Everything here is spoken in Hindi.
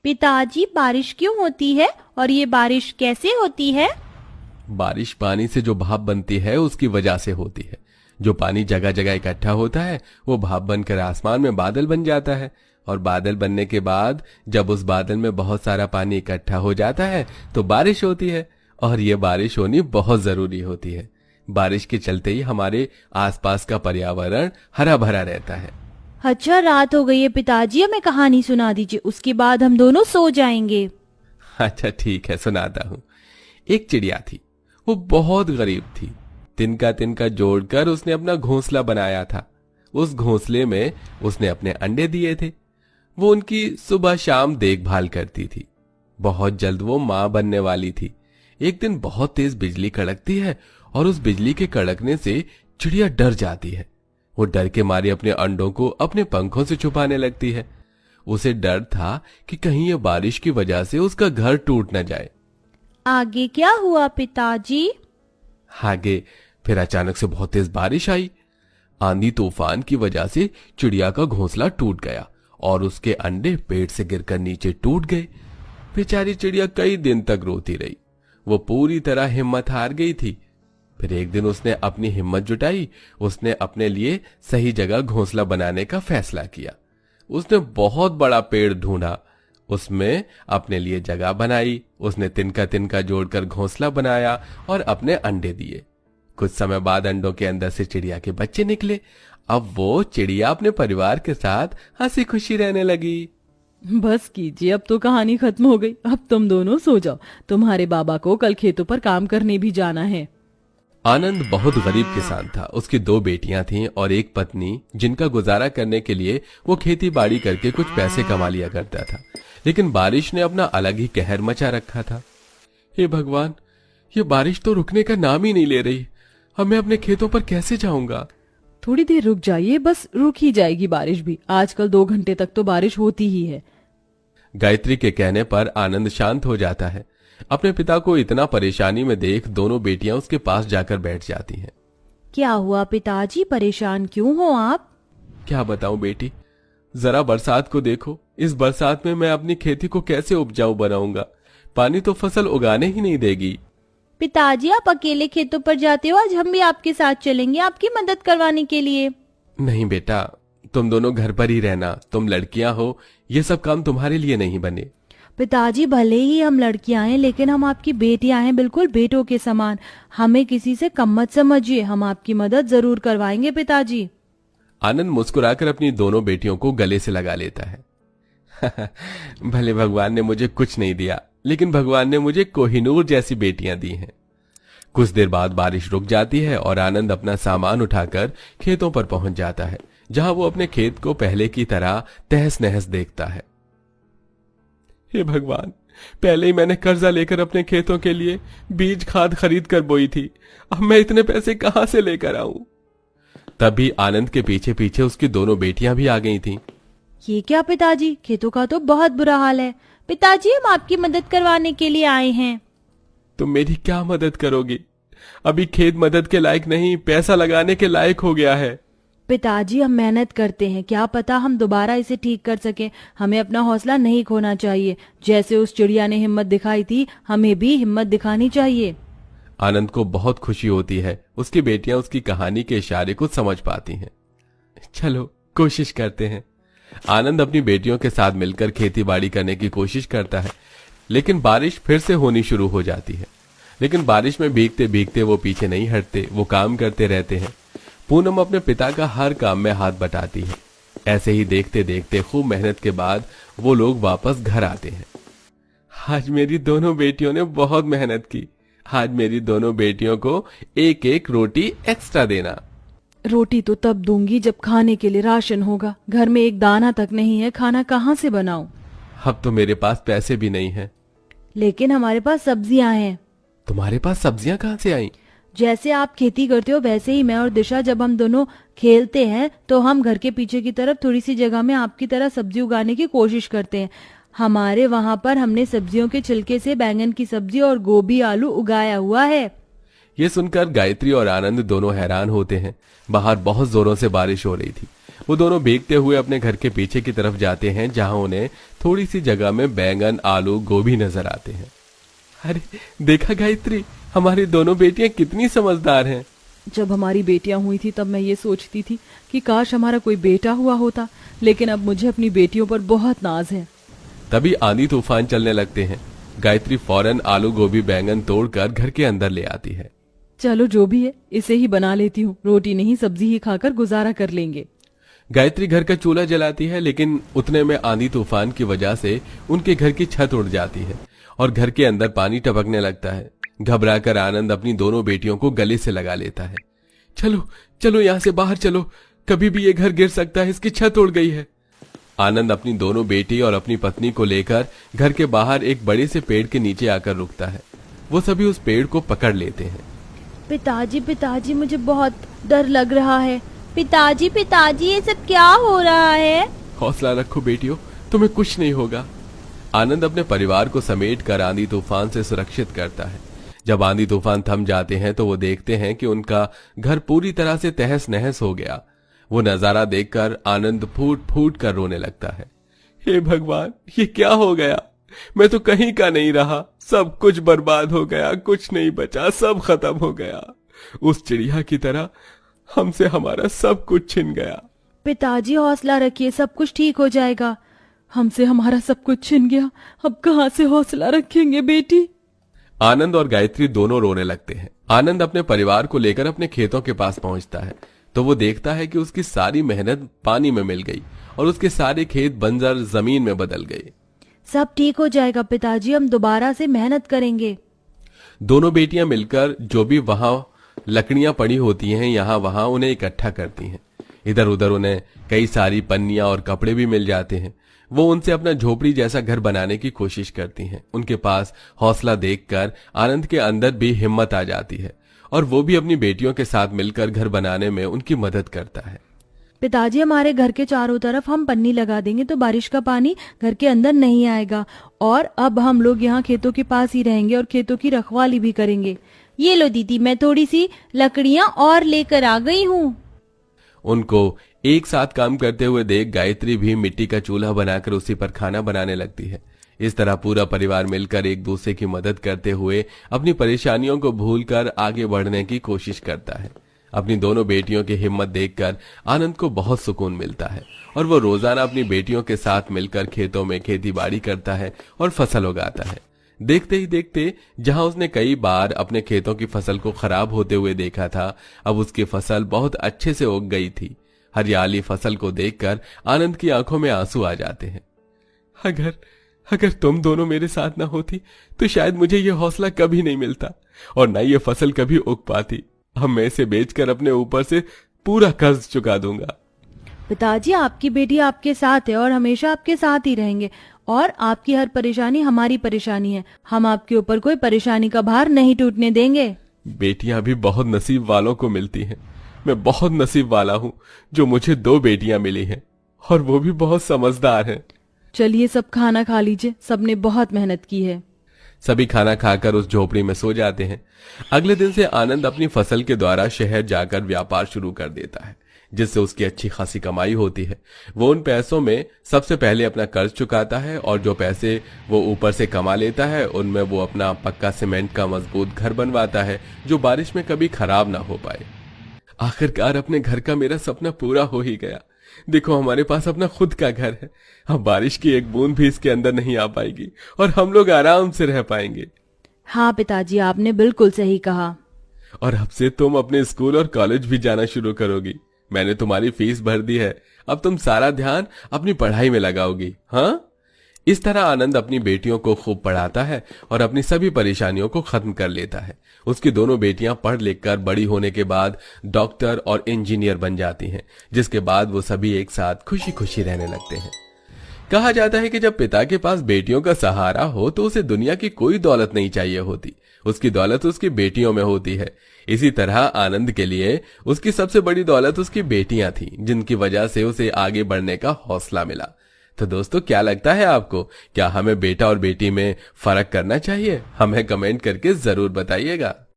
पिताजी, बारिश क्यों होती है और ये बारिश कैसे होती है? बारिश पानी से जो भाप बनती है उसकी वजह से होती है। जो पानी जगह जगह इकट्ठा होता है वो भाप बनकर आसमान में बादल बन जाता है, और बादल बनने के बाद जब उस बादल में बहुत सारा पानी इकट्ठा हो जाता है तो बारिश होती है, और ये बारिश होनी बहुत जरूरी होती है। बारिश के चलते ही हमारे आसपास का पर्यावरण हरा भरा रहता है। अच्छा, रात हो गई है पिताजी, हमें कहानी सुना दीजिए, उसके बाद हम दोनों सो जाएंगे। अच्छा ठीक है, सुनाता हूँ। एक चिड़िया थी, वो बहुत गरीब थी। तिनका तिनका जोड़कर उसने अपना घोंसला बनाया था। उस घोंसले में उसने अपने अंडे दिए थे। वो उनकी सुबह शाम देखभाल करती थी। बहुत जल्द वो मां बनने वाली थी। एक दिन बहुत तेज बिजली कड़कती है, और उस बिजली के कड़कने से चिड़िया डर जाती है। वो डर के मारे अपने अंडों को अपने पंखों से छुपाने लगती है। उसे डर था कि कहीं ये बारिश की वजह से उसका घर टूट न जाए। आगे क्या हुआ पिताजी? आगे फिर अचानक से बहुत तेज बारिश आई। आंधी तूफान की वजह से चिड़िया का घोंसला टूट गया, और उसके अंडे पेड़ से गिरकर नीचे टूट गए। बेचारी चिड़िया कई दिन तक रोती रही। वो पूरी तरह हिम्मत हार गई थी। फिर एक दिन उसने अपनी हिम्मत जुटाई। उसने अपने लिए सही जगह घोंसला बनाने का फैसला किया। उसने बहुत बड़ा पेड़ ढूंढा, उसमें अपने लिए जगह बनाई। उसने तिनका तिनका जोड़कर घोंसला बनाया और अपने अंडे दिए। कुछ समय बाद अंडों के अंदर से चिड़िया के बच्चे निकले। अब वो चिड़िया अपने परिवार के साथ हंसी खुशी रहने लगी। बस कीजिए, अब तो कहानी खत्म हो गई। अब तुम दोनों सो जाओ, तुम्हारे बाबा को कल खेतों पर काम करने भी जाना है। आनंद बहुत गरीब किसान था। उसकी 2 बेटियां थीं और एक पत्नी, जिनका गुजारा करने के लिए वो खेती बाड़ी करके कुछ पैसे कमा लिया करता था। लेकिन बारिश ने अपना अलग ही कहर मचा रखा था। हे भगवान, ये बारिश तो रुकने का नाम ही नहीं ले रही। अब मैं अपने खेतों पर कैसे जाऊंगा? थोड़ी देर रुक जाइए, बस रुक ही जाएगी बारिश भी। आजकल 2 घंटे तक तो बारिश होती ही है। गायत्री के कहने पर आनंद शांत हो जाता है। अपने पिता को इतना परेशानी में देख दोनों बेटियां उसके पास जाकर बैठ जाती हैं। क्या हुआ पिताजी, परेशान क्यों हो आप? क्या बताऊं बेटी, जरा बरसात को देखो। इस बरसात में मैं अपनी खेती को कैसे उपजाऊ बनाऊंगा? पानी तो फसल उगाने ही नहीं देगी। पिताजी, आप अकेले खेतों पर जाते हो, आज हम भी आपके साथ चलेंगे आपकी मदद करवाने के लिए। नहीं बेटा, तुम दोनों घर पर ही रहना। तुम लड़कियां हो, ये सब काम तुम्हारे लिए नहीं बने। पिताजी, भले ही हम लड़कियां हैं, लेकिन हम आपकी बेटियां हैं, बिल्कुल बेटों के समान। हमें किसी से कम मत समझिए, हम आपकी मदद जरूर करवाएंगे पिताजी। आनंद मुस्कुराकर अपनी दोनों बेटियों को गले से लगा लेता है। भले भगवान ने मुझे कुछ नहीं दिया, लेकिन भगवान ने मुझे कोहिनूर जैसी बेटियां दी हैं। कुछ देर बाद बारिश रुक जाती है और आनंद अपना सामान उठाकर खेतों पर पहुंच जाता है, जहां वो अपने खेत को पहले की तरह तहस नहस देखता है। हे भगवान, पहले ही मैंने कर्जा लेकर अपने खेतों के लिए बीज खाद खरीद कर बोई थी। अब मैं इतने पैसे कहां से लेकर आऊं? तभी आनंद के पीछे पीछे उसकी दोनों बेटियां भी आ गई थीं। ये क्या पिताजी, खेतों का तो बहुत बुरा हाल है। पिताजी, हम आपकी मदद करवाने के लिए आए हैं। तुम मेरी क्या मदद करोगी? अभी खेत मदद के लायक नहीं, पैसा लगाने के लायक हो गया है। पिताजी, हम मेहनत करते हैं, क्या पता हम दोबारा इसे ठीक कर सकें। हमें अपना हौसला नहीं खोना चाहिए। जैसे उस चिड़िया ने हिम्मत दिखाई थी, हमें भी हिम्मत दिखानी चाहिए। आनंद को बहुत खुशी होती है। उसकी बेटियां उसकी कहानी के इशारे को समझ पाती हैं। चलो कोशिश करते हैं। आनंद अपनी बेटियों के साथ मिलकर खेती बाड़ी करने की कोशिश करता है, लेकिन बारिश फिर से होनी शुरू हो जाती है। लेकिन बारिश में भीगते भीगते वो पीछे नहीं हटते, वो काम करते रहते हैं। पूनम अपने पिता का हर काम में हाथ बटाती है। ऐसे ही देखते देखते खूब मेहनत के बाद वो लोग वापस घर आते हैं। आज मेरी दोनों बेटियों ने बहुत मेहनत की। आज मेरी दोनों बेटियों को एक एक रोटी एक्स्ट्रा देना। रोटी तो तब दूंगी जब खाने के लिए राशन होगा। घर में एक दाना तक नहीं है, खाना कहाँ से बनाऊं? अब तो मेरे पास पैसे भी नहीं हैं। लेकिन हमारे पास सब्जियां हैं। तुम्हारे पास सब्जियां कहाँ से आई? जैसे आप खेती करते हो वैसे ही मैं और दिशा, जब हम दोनों खेलते हैं तो हम घर के पीछे की तरफ थोड़ी सी जगह में आपकी तरह सब्जी उगाने की कोशिश करते हैं। हमारे वहाँ पर हमने सब्जियों के छिलके से बैंगन की सब्जी और गोभी आलू उगाया हुआ है। ये सुनकर गायत्री और आनंद दोनों हैरान होते हैं। बाहर बहुत जोरों से बारिश हो रही थी। वो दोनों भीगते हुए अपने घर के पीछे की तरफ जाते हैं, जहां उन्हें थोड़ी सी जगह में बैंगन, आलू, गोभी नजर आते हैं। अरे देखा गायत्री, हमारी दोनों बेटियां कितनी समझदार हैं। जब हमारी बेटियां हुई थी तब मैं ये सोचती थी कि काश हमारा कोई बेटा हुआ होता, लेकिन अब मुझे अपनी बेटियों पर बहुत नाज है। तभी आंधी तूफान चलने लगते हैं। गायत्री फौरन आलू, गोभी, बैंगन तोड़कर घर के अंदर ले आती है। चलो जो भी है इसे ही बना लेती हूँ, रोटी नहीं सब्जी ही खाकर गुजारा कर लेंगे। गायत्री घर का चूल्हा जलाती है, लेकिन उतने में आंधी तूफान की वजह से उनके घर की छत उड़ जाती है और घर के अंदर पानी टपकने लगता है। घबराकर आनंद अपनी दोनों बेटियों को गले से लगा लेता है। चलो चलो, यहाँ से बाहर चलो, कभी भी ये घर गिर सकता है, इसकी छत उड़ गई है। आनंद अपनी दोनों बेटी और अपनी पत्नी को लेकर घर के बाहर एक बड़े से पेड़ के नीचे आकर रुकता है। वो सभी उस पेड़ को पकड़ लेते हैं। पिताजी पिताजी, मुझे बहुत डर लग रहा है। पिताजी पिताजी, ये सब क्या हो रहा है? हौसला रखो बेटियों, तुम्हें कुछ नहीं होगा। आनंद अपने परिवार को समेट कर आंधी तूफान से सुरक्षित करता है। जब आंधी तूफान थम जाते हैं तो वो देखते हैं कि उनका घर पूरी तरह से तहस नहस हो गया। वो नजारा देखकर आनंद फूट फूट कर रोने लगता है। हे भगवान, ये क्या हो गया? मैं तो कहीं का नहीं रहा, सब कुछ बर्बाद हो गया, कुछ नहीं बचा, सब खत्म हो गया। उस चिड़िया की तरह हमसे हमारा सब कुछ छिन गया। पिताजी हौसला रखिए, सब कुछ ठीक हो जाएगा। हमसे हमारा सब कुछ छिन गया, अब कहाँ से हौसला रखेंगे बेटी? आनंद और गायत्री दोनों रोने लगते हैं। आनंद अपने परिवार को लेकर अपने खेतों के पास पहुंचता है तो वो देखता है कि उसकी सारी मेहनत पानी में मिल गई और उसके सारे खेत बंजर जमीन में बदल गए। सब ठीक हो जाएगा पिताजी, हम दोबारा से मेहनत करेंगे। दोनों बेटियां मिलकर जो भी वहां लकड़ियां पड़ी होती हैं यहाँ वहां उन्हें इकट्ठा करती हैं। इधर उधर उन्हें कई सारी पन्नियां और कपड़े भी मिल जाते हैं। वो उनसे अपना झोपड़ी जैसा घर बनाने की कोशिश करती हैं। उनके पास हौसला देखकर आनंद के अंदर भी हिम्मत आ जाती है और वो भी अपनी बेटियों के साथ मिलकर घर बनाने में उनकी मदद करता है। पिताजी, हमारे घर के चारों तरफ हम पन्नी लगा देंगे तो बारिश का पानी घर के अंदर नहीं आएगा, और अब हम लोग यहाँ खेतों के पास ही रहेंगे और खेतों की रखवाली भी करेंगे। ये लो दीदी, मैं थोड़ी सी लकड़ियां और लेकर आ गई हूँ। उनको एक साथ काम करते हुए देख गायत्री भी मिट्टी का चूल्हा बनाकर उसी पर खाना बनाने लगती है। इस तरह पूरा परिवार मिलकर एक दूसरे की मदद करते हुए अपनी परेशानियों को भूलकर आगे बढ़ने की कोशिश करता है। अपनी दोनों बेटियों की हिम्मत देखकर आनंद को बहुत सुकून मिलता है और वो रोजाना अपनी बेटियों के साथ मिलकर खेतों में खेती बाड़ी करता है और फसल उगाता है। देखते ही देखते जहां उसने कई बार अपने खेतों की फसल को खराब होते हुए देखा था, अब उसकी फसल बहुत अच्छे से उग गई थी। हरियाली फसल को देखकर आनंद की आंखों में आंसू आ जाते हैं। अगर तुम दोनों मेरे साथ ना होती तो शायद मुझे ये हौसला कभी नहीं मिलता और न ये फसल कभी उग पाती। अब मैं इसे बेचकर अपने ऊपर से पूरा कर्ज चुका दूंगा। पिताजी, आपकी बेटी आपके साथ है और हमेशा आपके साथ ही रहेंगे, और आपकी हर परेशानी हमारी परेशानी है। हम आपके ऊपर कोई परेशानी का भार नहीं टूटने देंगे। बेटियां भी बहुत नसीब वालों को मिलती हैं। मैं बहुत नसीब वाला हूँ जो मुझे 2 बेटियां मिली हैं और वो भी बहुत समझदार हैं। चलिए सब खाना खा लीजिए, सबने बहुत मेहनत की है। सभी खाना खाकर उस झोपड़ी में सो जाते हैं। अगले दिन से आनंद अपनी फसल के द्वारा शहर जाकर व्यापार शुरू कर देता है, जिससे उसकी अच्छी खासी कमाई होती है। वो उन पैसों में सबसे पहले अपना कर्ज चुकाता है और जो पैसे वो ऊपर से कमा लेता है उनमें वो अपना पक्का सीमेंट का मजबूत घर बनवाता है जो बारिश में कभी खराब ना हो पाए। आखिरकार अपने घर का मेरा सपना पूरा हो ही गया। देखो, हमारे पास अपना खुद का घर है। अब बारिश की एक बूंद भी इसके अंदर नहीं आ पाएगी और हम लोग आराम से रह पाएंगे। हाँ पिताजी, आपने बिल्कुल सही कहा। और अब से तुम अपने स्कूल और कॉलेज भी जाना शुरू करोगी। मैंने तुम्हारी फीस भर दी है, अब तुम सारा ध्यान अपनी पढ़ाई में लगाओगी। हाँ, इस तरह आनंद अपनी बेटियों को खूब पढ़ाता है और अपनी सभी परेशानियों को खत्म कर लेता है। उसकी दोनों बेटियां पढ़ लिखकर बड़ी होने के बाद डॉक्टर और इंजीनियर बन जाती हैं, जिसके बाद वो सभी एक साथ खुशी खुशी रहने लगते हैं। कहा जाता है कि जब पिता के पास बेटियों का सहारा हो तो उसे दुनिया की कोई दौलत नहीं चाहिए होती, उसकी दौलत उसकी बेटियों में होती है। इसी तरह आनंद के लिए उसकी सबसे बड़ी दौलत उसकी बेटियां थीं, जिनकी वजह से उसे आगे बढ़ने का हौसला मिला। तो दोस्तों, क्या लगता है आपको, क्या हमें बेटा और बेटी में फर्क करना चाहिए? हमें कमेंट करके जरूर बताइएगा।